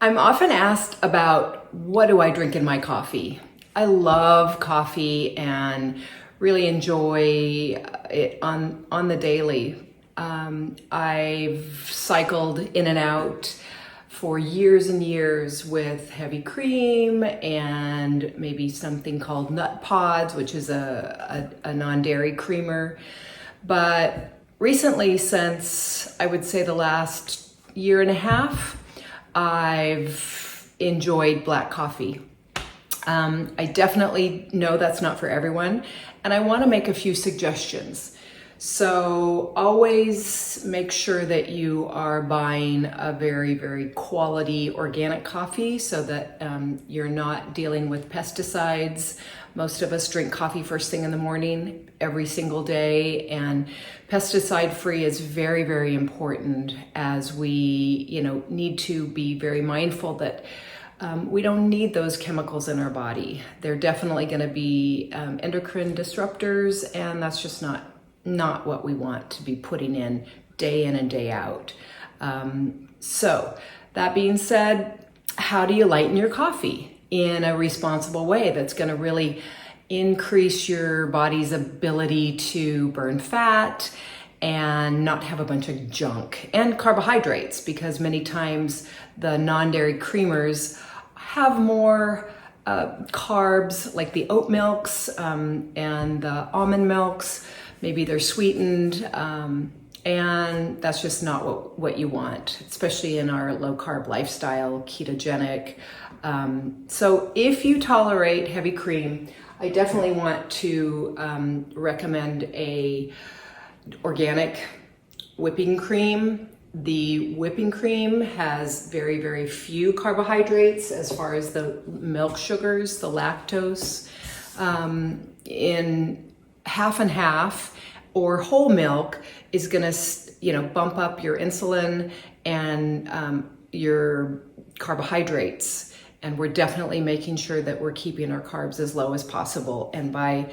I'm often asked about what do I drink in my coffee. I love coffee and really enjoy it on the daily. I've cycled in and out for years and years with heavy cream and maybe something called nut pods, which is a non-dairy creamer. But recently, since I would say the last year and a half, I've enjoyed black coffee. I definitely know that's not for everyone, and I want to make a few suggestions. So always make sure that you are buying a very, very quality organic coffee so that you're not dealing with pesticides. Most of us drink coffee first thing in the morning every single day, and pesticide free is very, very important as we, need to be very mindful that we don't need those chemicals in our body. They're definitely going to be endocrine disruptors, and that's just not what we want to be putting in and day out. So that being said, how do you lighten your coffee in a responsible way that's going to really increase your body's ability to burn fat and not have a bunch of junk and carbohydrates? Because many times the non-dairy creamers have more carbs, like the oat milks and the almond milks. Maybe they're sweetened, and that's just not what you want, especially in our low carb lifestyle, ketogenic. So if you tolerate heavy cream, I definitely want to recommend a organic whipping cream. The whipping cream has very, very few carbohydrates as far as the milk sugars, the lactose. In half and half or whole milk is going to, bump up your insulin and your carbohydrates. And we're definitely making sure that we're keeping our carbs as low as possible. And by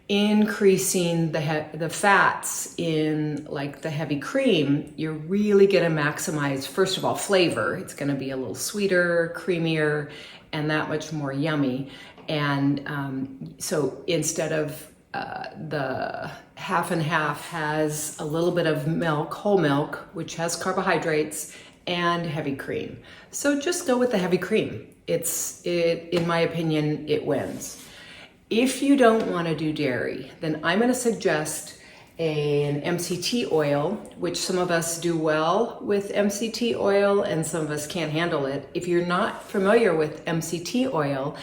increasing the fats in like the heavy cream, you're really going to maximize, first of all, flavor. It's going to be a little sweeter, creamier, and that much more yummy. And so instead of the half and half has a little bit of milk, whole milk, which has carbohydrates, and heavy cream. So just go with the heavy cream. In my opinion, it wins. If you don't want to do dairy, then I'm going to suggest an MCT oil, which some of us do well with MCT oil and some of us can't handle it. If you're not familiar with MCT oil,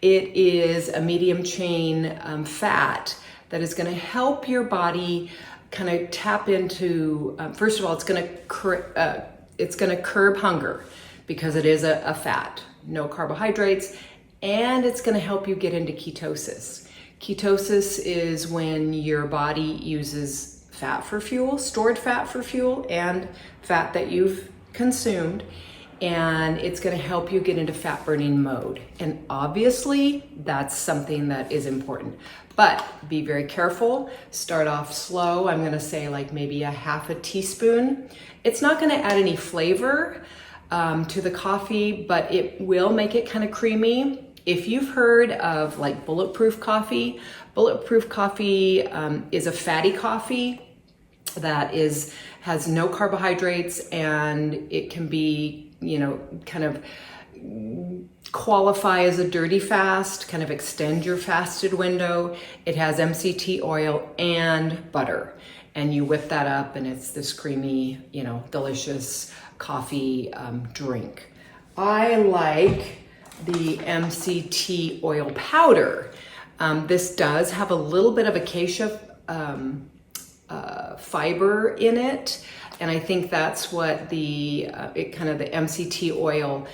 it is a medium chain fat that is going to help your body kind of tap into, first of all, it's going to curb hunger because it is a fat, no carbohydrates, and it's going to help you get into ketosis. Ketosis is when your body uses fat for fuel, stored fat for fuel, and fat that you've consumed, and it's going to help you get into fat burning mode. And obviously, that's something that is important. But be very careful. Start off slow. I'm going to say like maybe a half a teaspoon. It's not going to add any flavor to the coffee, but it will make it kind of creamy. If you've heard of like bulletproof coffee is a fatty coffee that has no carbohydrates, and it can be, kind of qualify as a dirty fast, kind of extend your fasted window. It has MCT oil and butter, and you whip that up and it's this creamy, delicious coffee drink. I like the MCT oil powder. This does have a little bit of acacia fiber in it, and I think that's what the MCT oil,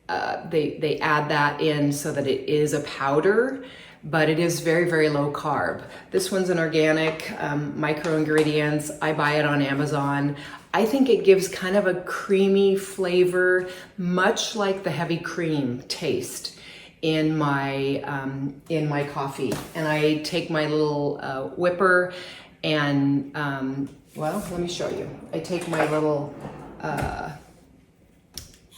they add that in so that it is a powder, but it is very, very low carb. This one's an organic, micro ingredients. I buy it on Amazon. I think it gives kind of a creamy flavor, much like the heavy cream taste in my coffee. And I take my little whipper and, let me show you. I take my little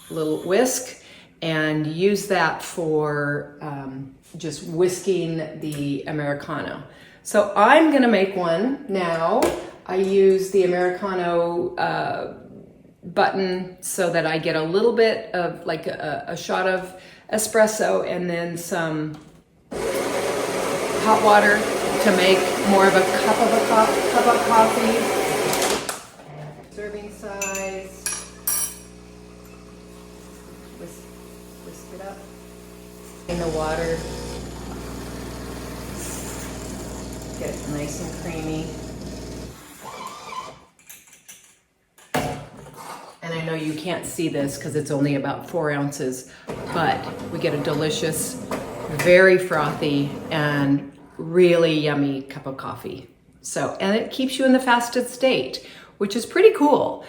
little whisk and use that for just whisking the Americano. So I'm gonna make one now. I use the Americano button so that I get a little bit of like a shot of espresso and then some hot water to make more of a cup of coffee. Serving size. Whisk it up in the water. Get it nice and creamy. And I know you can't see this because it's only about 4 ounces, but we get a delicious, very frothy and really yummy cup of coffee. So, and it keeps you in the fasted state, which is pretty cool.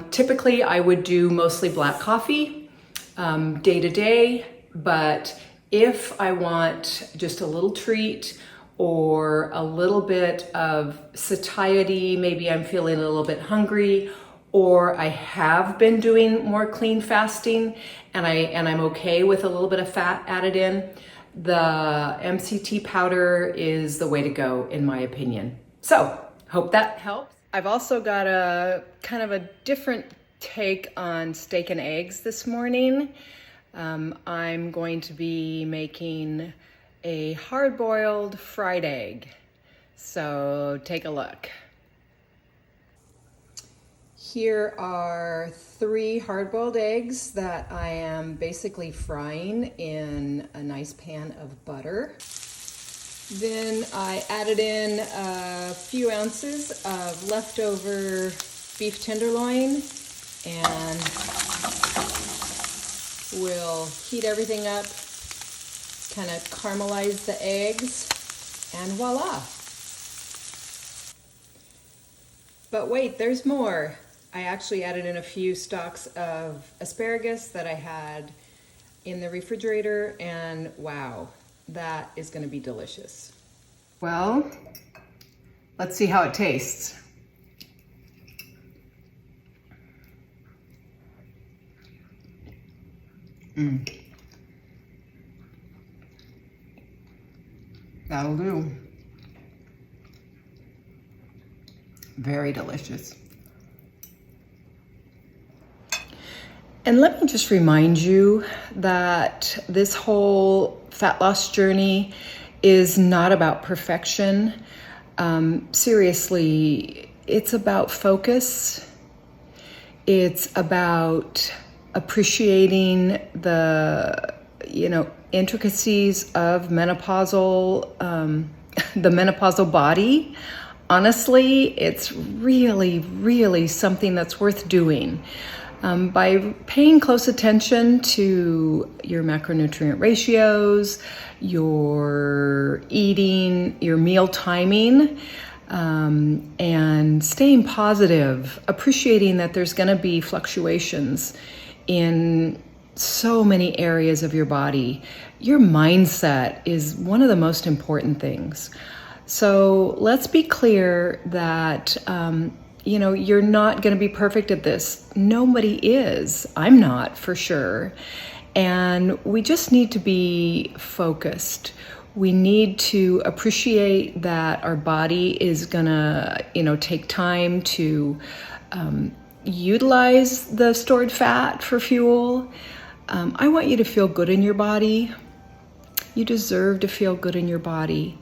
Typically I would do mostly black coffee day to day, but if I want just a little treat or a little bit of satiety, maybe I'm feeling a little bit hungry, or I have been doing more clean fasting and I'm okay with a little bit of fat added in, the MCT powder is the way to go in my opinion. So, hope that helps. I've also got a kind of a different take on steak and eggs this morning. I'm going to be making a hard-boiled fried egg. So take a look. Here are 3 hard-boiled eggs that I am basically frying in a nice pan of butter. Then I added in a few ounces of leftover beef tenderloin and we'll heat everything up, kind of caramelize the eggs, and voila. But wait, there's more. I actually added in a few stalks of asparagus that I had in the refrigerator, and wow, that is going to be delicious. Well, let's see how it tastes. That'll do. Very delicious. And let me just remind you that this whole fat loss journey is not about perfection. Seriously, it's about focus. It's about appreciating the, intricacies of menopausal, the menopausal body. Honestly, it's really, really something that's worth doing. By paying close attention to your macronutrient ratios, your eating, your meal timing, and staying positive, appreciating that there's going to be fluctuations in so many areas of your body. Your mindset is one of the most important things. So let's be clear that you're not going to be perfect at this. Nobody is. I'm not, for sure. And we just need to be focused. We need to appreciate that our body is going to, take time to utilize the stored fat for fuel. I want you to feel good in your body. You deserve to feel good in your body.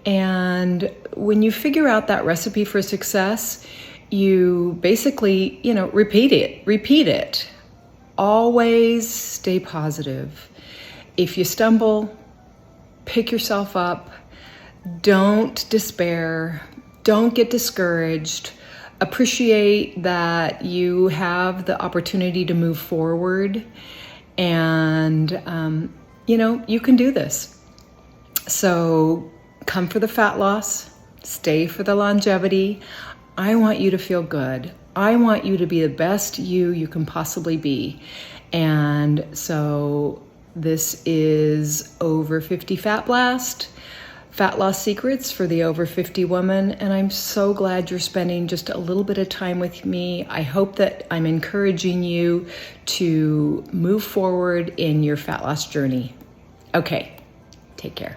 And when you figure out that recipe for success, you basically, repeat it. Always stay positive. If you stumble, pick yourself up. Don't despair. Don't get discouraged. Appreciate that you have the opportunity to move forward. And, you can do this. So come for the fat loss. Stay for the longevity. I want you to feel good. I want you to be the best you can possibly be. And so this is Over 50 Fat Blast Fat Loss Secrets for the Over 50 Woman, and I'm so glad you're spending just a little bit of time with me. I hope that I'm encouraging you to move forward in your fat loss journey. Okay, take care.